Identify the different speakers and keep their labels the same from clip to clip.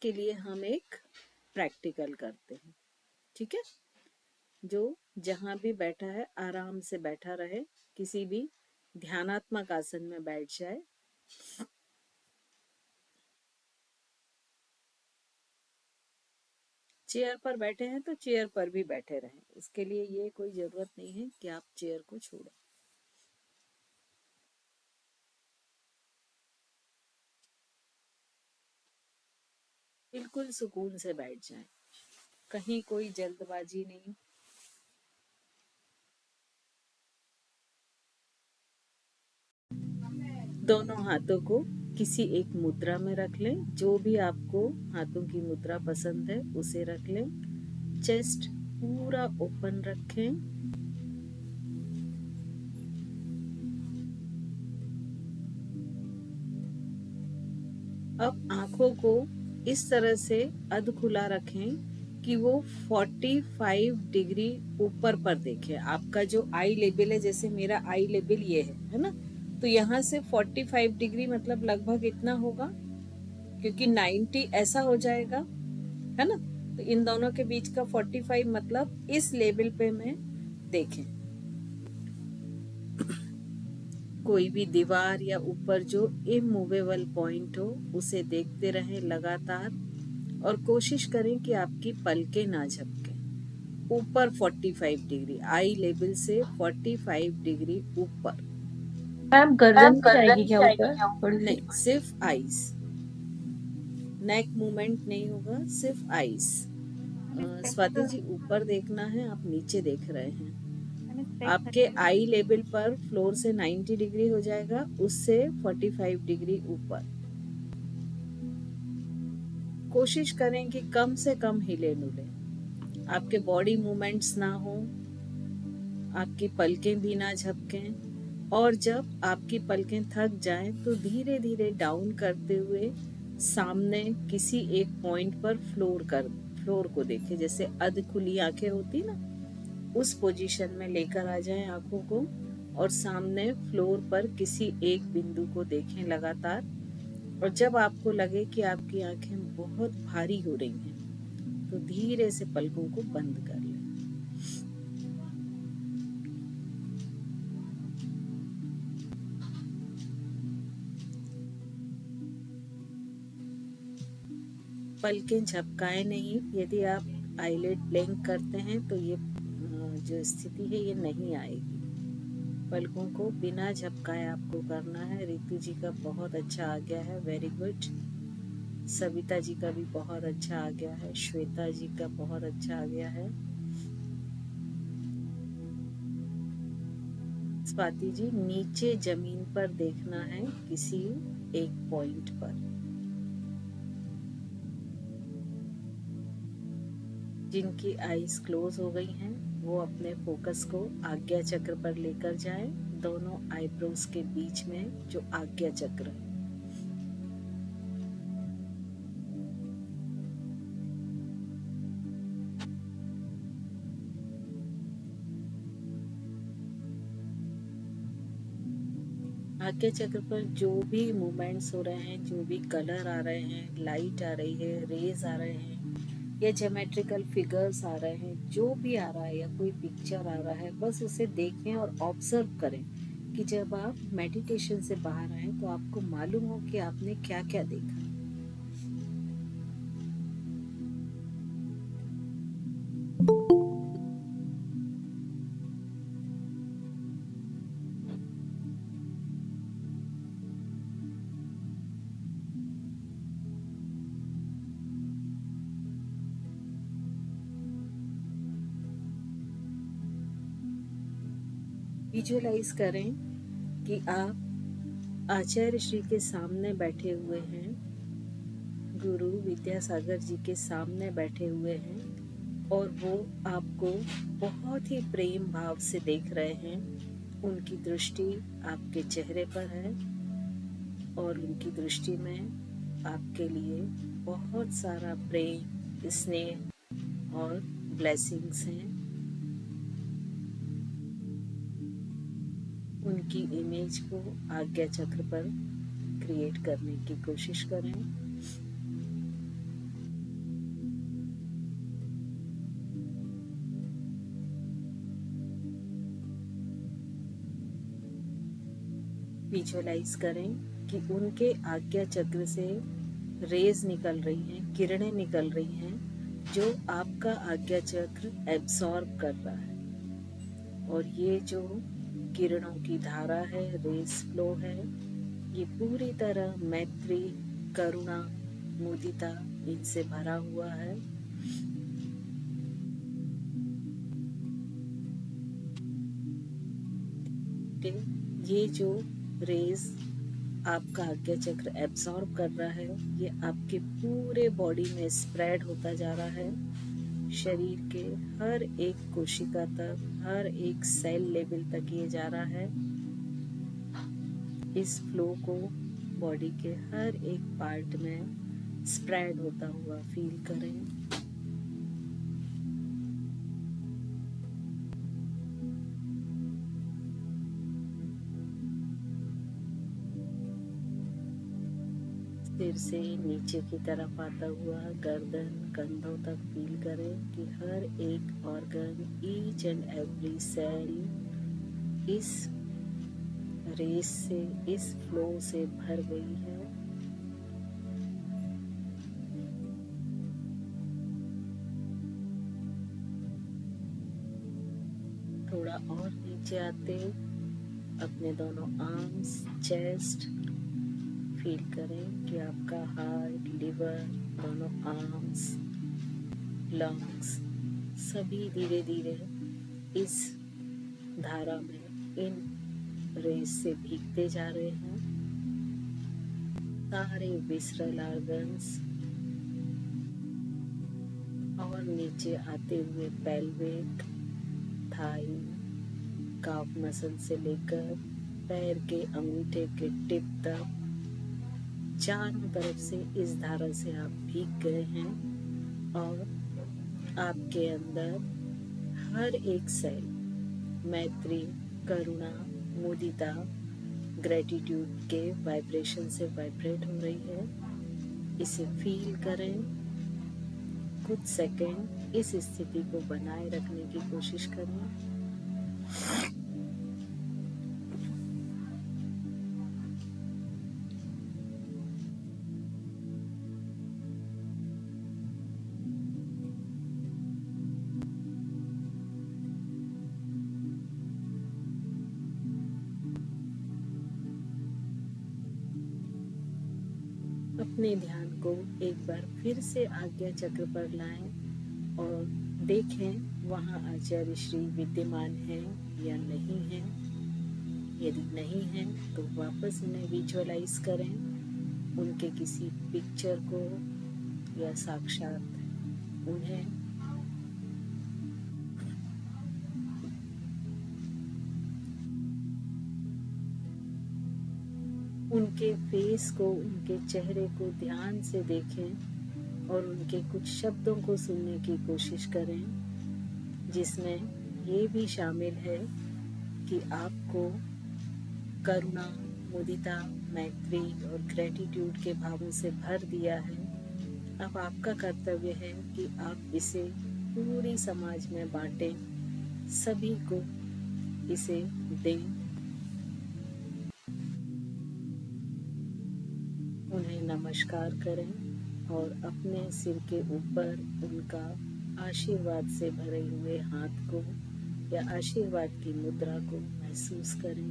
Speaker 1: आपके लिए हम एक प्रैक्टिकल करते हैं, ठीक है। जो जहाँ भी बैठा है आराम से बैठा रहे, किसी भी ध्यानात्मक आसन में बैठ जाए। चेयर पर बैठे हैं तो चेयर पर भी बैठे रहें, इसके लिए ये कोई जरूरत नहीं है कि आप चेयर को छोड़ें। बिल्कुल सुकून से बैठ जाएं, कहीं कोई जल्दबाजी नहीं। दोनों हाथों को किसी एक मुद्रा में रख लें, जो भी आपको हाथों की मुद्रा पसंद है उसे रख लें। चेस्ट पूरा ओपन रखें। अब आंखों को इस तरह से अध खुला रखें कि वो 45 डिग्री ऊपर पर देखें। आपका जो आई लेवल है, जैसे मेरा आई लेवल ये है ना, तो यहाँ से 45 डिग्री मतलब लगभग इतना होगा, क्योंकि 90 ऐसा हो जाएगा, है ना। तो इन दोनों के बीच का 45 मतलब इस लेवल पे मैं देखें। कोई भी दीवार या ऊपर जो इमूवेबल पॉइंट हो उसे देखते रहें लगातार, और कोशिश करें कि आपकी पलकें ना झपकें। ऊपर 45 डिग्री, आई लेवल से 45 डिग्री ऊपर।
Speaker 2: मैम गर्दन भी जाएगी क्या ऊपर थोड़ी सी?
Speaker 1: नहीं, सिर्फ आईज, नेक मूवमेंट नहीं होगा, सिर्फ आईज। स्वाति जी, ऊपर देखना है, आप नीचे देख रहे हैं। आपके आई लेवल पर फ्लोर से 90 डिग्री हो जाएगा, उससे 45 डिग्री ऊपर। कोशिश करें कि कम से कम हिले डुले, आपके बॉडी मूवमेंट्स ना हो, आपकी पलकें भी ना झपकें। और जब आपकी पलकें थक जाएं तो धीरे धीरे डाउन करते हुए सामने किसी एक पॉइंट पर फ्लोर को देखें। जैसे अध खुली आंखें होती ना, उस पोजीशन में लेकर आ जाएं आंखों को, और सामने फ्लोर पर किसी एक बिंदु को देखें लगातार। और जब आपको लगे कि आपकी आंखें बहुत भारी हो रही हैं तो धीरे से पलकों को बंद कर लें। पलकें झपकाएं नहीं। यदि आप आईलिड ब्लिंक करते हैं तो ये जो स्थिति है ये नहीं आएगी। पलकों को बिना झपकाए आपको करना है। रितु जी का बहुत अच्छा आ गया है, वेरी गुड। सविता जी का भी बहुत अच्छा आ गया है, श्वेता जी का बहुत अच्छा आ गया है। स्वाति जी, नीचे जमीन पर देखना है किसी एक पॉइंट पर। जिनकी आईज क्लोज हो गई हैं वो अपने फोकस को आज्ञा चक्र पर लेकर जाएं, दोनों आईब्रोज के बीच में जो आज्ञा चक्र है। आज्ञा चक्र पर जो भी मूवमेंट्स हो रहे हैं, जो भी कलर आ रहे हैं, लाइट आ रही है, रेज आ रहे हैं, या ज्योमेट्रिकल फिगर्स आ रहे हैं, जो भी आ रहा है या कोई पिक्चर आ रहा है, बस उसे देखें और ऑब्जर्व करें कि जब आप मेडिटेशन से बाहर आए तो आपको मालूम हो कि आपने क्या क्या देखा। विजुअलाइज करें कि आप आचार्य श्री के सामने बैठे हुए हैं, गुरु विद्यासागर जी के सामने बैठे हुए हैं, और वो आपको बहुत ही प्रेम भाव से देख रहे हैं। उनकी दृष्टि आपके चेहरे पर है और उनकी दृष्टि में आपके लिए बहुत सारा प्रेम, स्नेह और ब्लेसिंग्स हैं। उनकी इमेज को आज्ञा चक्र पर क्रिएट करने की कोशिश करें। विजुअलाइज करें कि उनके आज्ञा चक्र से रेज निकल रही हैं, किरणें निकल रही हैं जो आपका आज्ञा चक्र एब्सॉर्ब कर रहा है। और ये जो किरणों की धारा है, रेस फ्लो है, ये पूरी तरह मैत्री, करुणा, मुदिता इनसे भरा हुआ है। ये जो रेज आपका आज्ञा चक्र एब्सॉर्ब कर रहा है, ये आपके पूरे बॉडी में स्प्रेड होता जा रहा है, शरीर के हर एक कोशिका तक, हर एक सेल लेवल तक ये जा रहा है। इस फ्लो को बॉडी के हर एक पार्ट में स्प्रेड होता हुआ फील करें। सिर से नीचे की तरफ आता हुआ गर्दन, कंधों तक फील करें कि हर एक organ, each and every cell इस रेस से, इस फ्लो से भर गई है। थोड़ा और नीचे आते अपने दोनों आर्म्स, चेस्ट फील करें कि आपका हार्ट, लिवर, दोनों आर्म्स, लंग्स सभी धीरे धीरे इस धारा में, इन रेस से भीगते जा रहे हैं। सारे विसरल ऑर्गन्स और नीचे आते हुए पेल्विक, थाई, काफ मसल से लेकर पैर के अंगूठे के टिप तक चारों तरफ से इस धारा से आप भीग गए हैं। और आपके अंदर हर एक सेल मैत्री, करुणा, मुदिता, ग्रेटिट्यूड के वाइब्रेशन से वाइब्रेट हो रही है। इसे फील करें। कुछ सेकंड इस स्थिति को बनाए रखने की कोशिश करें। अपने ध्यान को एक बार फिर से आज्ञा चक्र पर लाएं और देखें वहाँ आचार्य श्री विद्यमान हैं या नहीं हैं। यदि नहीं हैं तो वापस उन्हें विजुअलाइज करें, उनके किसी पिक्चर को या साक्षात उन्हें। उनके फेस को, उनके चेहरे को ध्यान से देखें और उनके कुछ शब्दों को सुनने की कोशिश करें, जिसमें ये भी शामिल है कि आपको करुणा, मुदिता, मैत्री और ग्रेटिट्यूड के भावों से भर दिया है। अब आपका कर्तव्य है कि आप इसे पूरी समाज में बांटें, सभी को इसे दें। उन्हें नमस्कार करें और अपने सिर के ऊपर उनका आशीर्वाद से भरे हुए हाथ को या आशीर्वाद की मुद्रा को महसूस करें।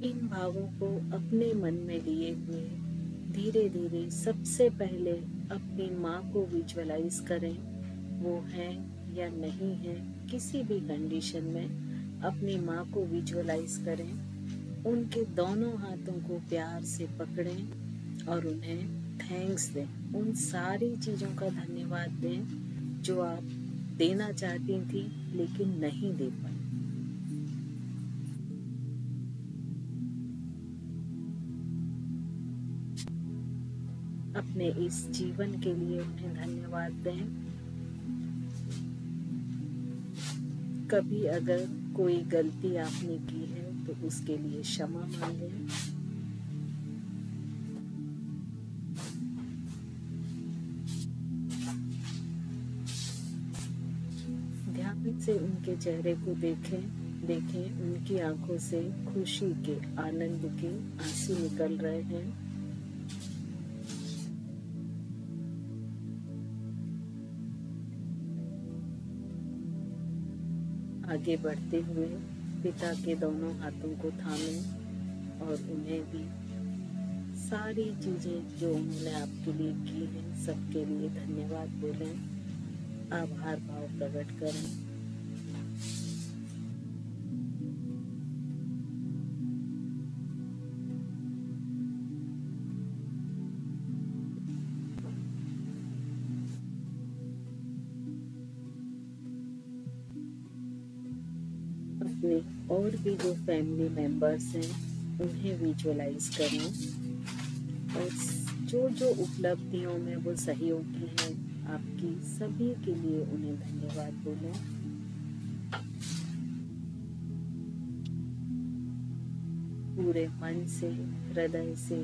Speaker 1: इन भावों को अपने मन में लिए हुए धीरे धीरे सबसे पहले अपनी माँ को विजुअलाइज करें। वो है या नहीं है, किसी भी कंडीशन में अपनी माँ को विजुअलाइज करें। उनके दोनों हाथों को प्यार से पकड़ें और उन्हें थैंक्स दें। उन सारी चीज़ों का धन्यवाद दें जो आप देना चाहती थी लेकिन नहीं दे पाई। अपने इस जीवन के लिए उन्हें धन्यवाद दें। कभी अगर कोई गलती आपने की है तो उसके लिए क्षमा मांगें। से उनके चेहरे को देखें उनकी आंखों से खुशी के, आनंद के आंसू निकल रहे हैं। आगे बढ़ते हुए पिता के दोनों हाथों को थामें और उन्हें भी सारी चीजें जो उन्होंने आपके लिए की हैं सबके लिए धन्यवाद बोलें, आभार भाव प्रकट करें। अपने और भी जो फैमिली मेंबर्स हैं उन्हें विजुअलाइज करें और जो जो उपलब्धियों में वो सहयोगी हैं आपकी, सभी के लिए उन्हें धन्यवाद बोलें। पूरे मन से, हृदय से,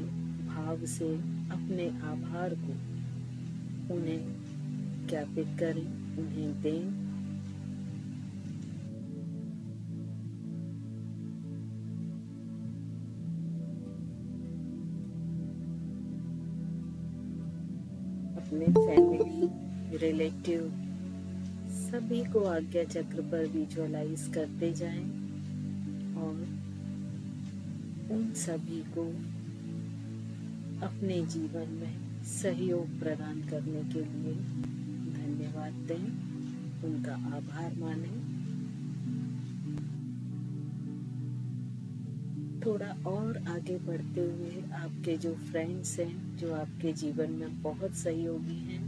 Speaker 1: भाव से अपने आभार को उन्हें ज्ञापित करें, उन्हें दें। अपने फैमिली, रिलेटिव सभी को आज्ञा चक्र पर विजुअलाइज करते जाएं और उन सभी को अपने जीवन में सहयोग प्रदान करने के लिए धन्यवाद दें, उनका आभार मानें। थोड़ा और आगे बढ़ते हुए आपके जो फ्रेंड्स हैं, जो आपके जीवन में बहुत सहयोगी हैं,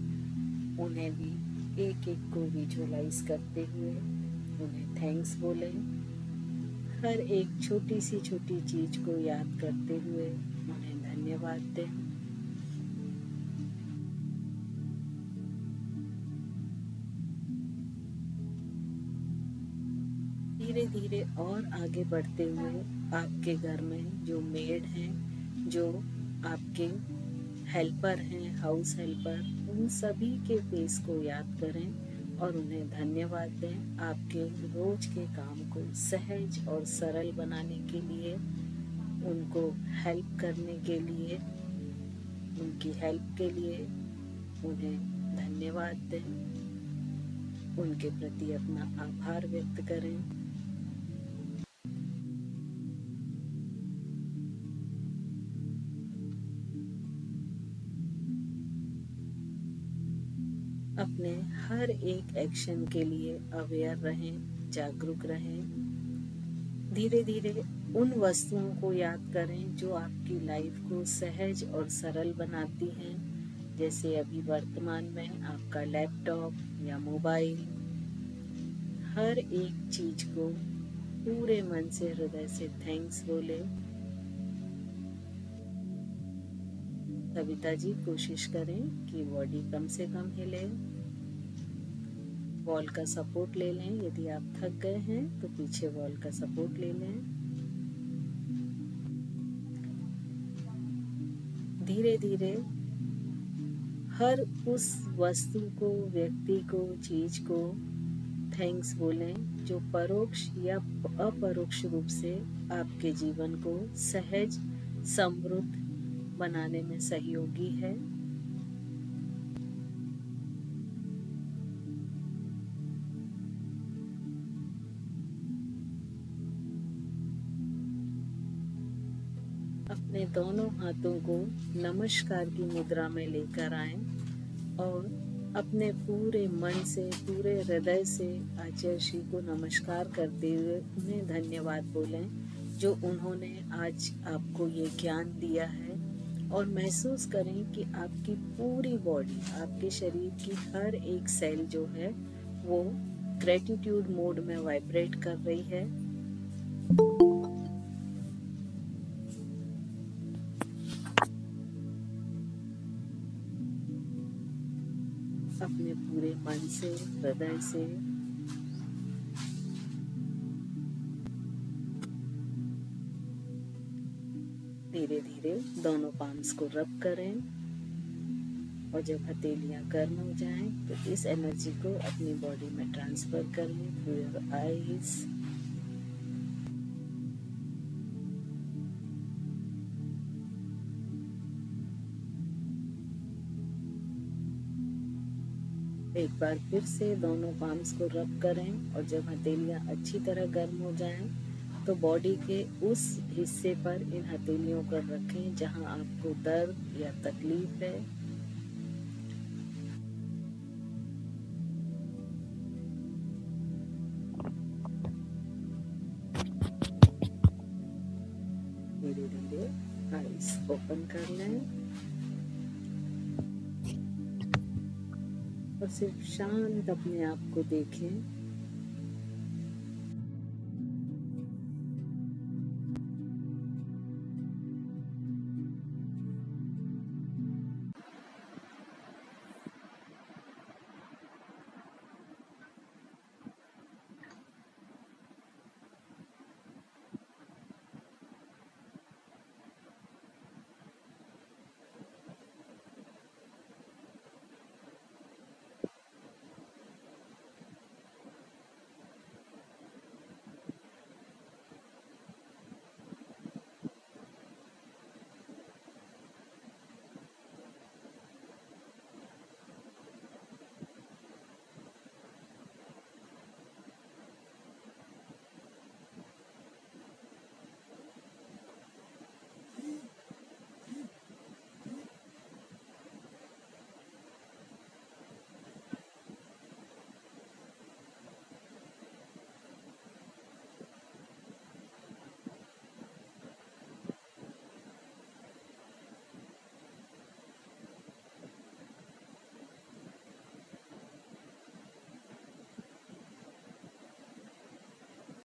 Speaker 1: उन्हें भी एक एक को विजुअलाइज करते हुए उन्हें थैंक्स बोलें। हर एक छोटी सी छोटी चीज को याद करते हुए उन्हें धन्यवाद दें। धीरे धीरे और आगे बढ़ते हुए आपके घर में जो मेड हैं, जो आपके हेल्पर हैं, हाउस हेल्पर, उन सभी के फेस को याद करें और उन्हें धन्यवाद दें आपके रोज के काम को सहज और सरल बनाने के लिए, उनको हेल्प करने के लिए, उनकी हेल्प के लिए उन्हें धन्यवाद दें, उनके प्रति अपना आभार व्यक्त करें। अपने हर एक एक्शन के लिए अवेयर रहें, जागरूक रहें। धीरे धीरे उन वस्तुओं को याद करें जो आपकी लाइफ को सहज और सरल बनाती हैं, जैसे अभी वर्तमान में आपका लैपटॉप या मोबाइल। हर एक चीज को पूरे मन से, हृदय से थैंक्स बोले। कविता जी कोशिश करें कि बॉडी कम से कम हिले। वॉल का सपोर्ट ले लें, यदि आप थक गए हैं तो पीछे वॉल का सपोर्ट ले लें। धीरे धीरे हर उस वस्तु को, व्यक्ति को, चीज को थैंक्स बोलें जो परोक्ष या अपरोक्ष रूप से आपके जीवन को सहज, समृद्ध बनाने में सहयोगी है। अपने दोनों हाथों को नमस्कार की मुद्रा में लेकर आएं और अपने पूरे मन से, पूरे हृदय से आचार्य श्री को नमस्कार करते हुए उन्हें धन्यवाद बोलें जो उन्होंने आज आपको ये ज्ञान दिया है। और महसूस करें कि आपकी पूरी बॉडी, आपके शरीर की हर एक सेल जो है वो ग्रेटिट्यूड मोड में वाइब्रेट कर रही है। अपने पूरे मन से, हृदय से धीरे धीरे दोनों पाम्स को रब करें और जब हथेलियाँ गर्म हो जाएं तो इस एनर्जी को अपनी बॉडी में ट्रांसफर करें थ्रू योर आईज। एक बार फिर से दोनों पाम्स को रब करें और जब हथेलियाँ अच्छी तरह गर्म हो जाएं तो बॉडी के उस हिस्से पर इन हथेलियों को रखें जहां आपको दर्द या तकलीफ है। धीरे धीरे आईज ओपन कर लें और सिर्फ शांत अपने आप को देखें।